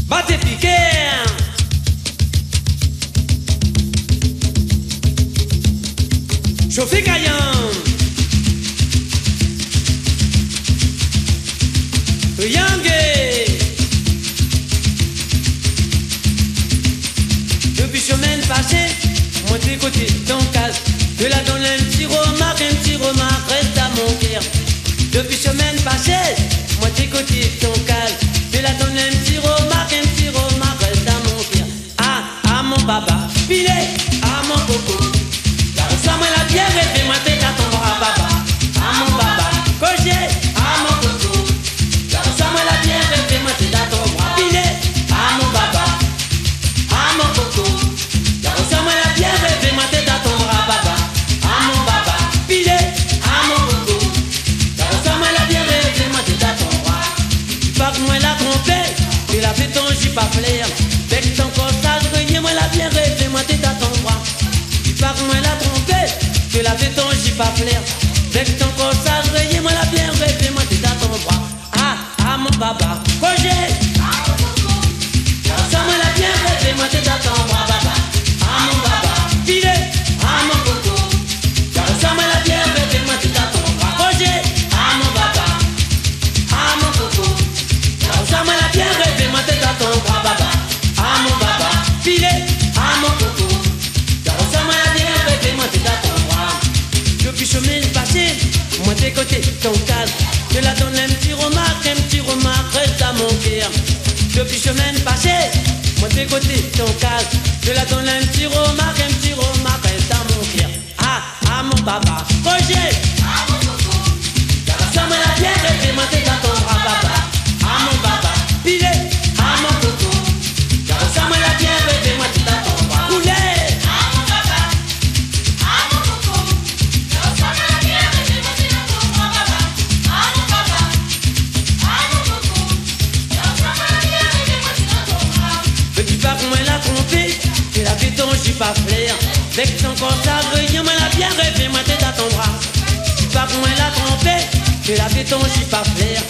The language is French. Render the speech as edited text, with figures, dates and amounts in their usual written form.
Va te piquer. Chauffé Caillan. Yangé. Depuis semaine passée, moi t'ai côté ton casque. Je la donne un petit remarque, reste à mon cœur. Depuis semaine passée, moi t'ai côté ton casque. Je la donne un petit remarque, reste à mon cœur. Ah, mon baba, filet, à mon coco. Reçois-moi la bière et fais-moi tête à ton bras, baba. À mon baba, coché, à mon coco. Reçois-moi la bière et fais-moi tête à ton bras. Filet, à mon baba, à mon coco. Reçois-moi la bière et fais-moi tête à ton bras, baba. À mon baba, filet, à mon coco. Reçois-moi la bière et fais-moi tête à ton bras. Tu pars que moi la tromper, et la fait ton jupe à flair. Avec ton costard, moi la bière et fais-moi tête à ton bras. Tu pars que moi la tromper, que la fait ton jupe à flair. Avec ton costard, moi la bière et fais-moi tête à ton bras. Ah, mon baba, Roger. Reçois-moi la bière et fais-moi tête à ton bras, baba. Ah, mon baba, filet, ah, mon coco. Reçois-moi la bière et fais-moi tête à ton bras, Roger. Ah, mon baba, ah, mon coco. Reçois-moi la bière et fais-moi tête à ton bras, baba. Ah, mon baba, filet, ah, mon coco. Reçois-moi la bière et fais-moi tête à ton bras. Depuis semaine passée, moi t'ai côté ton cadre. Je la donne un petit remarque, reste à mon cœur. Depuis semaine passée, moi t'ai côté ton cadre. Je la donne un petit remarque, reste à mon cœur. Ah, mon baba, Roger. Ah, mon coco. Reçois-moi la bière et fais-moi tête à ton bras, baba. Ah, mon baba, filet, ah, mon coco. Reçois-moi la bière et fais-moi tête à ton bras. Poulet. Ah, mon baba, ah, mon coco. Reçois-moi la bière et fais-moi tête à ton bras, baba. Ah, mon baba, ah, mon coco. Reçois-moi la bière et fais-moi tête à ton bras. Petit pas que moi la tromper, que la fait ton jupe à flair. Avec ton costard, moi la bière et fais-moi tête à ton bras. Tu pas que moi la tromper, que la fait ton jupe à flair.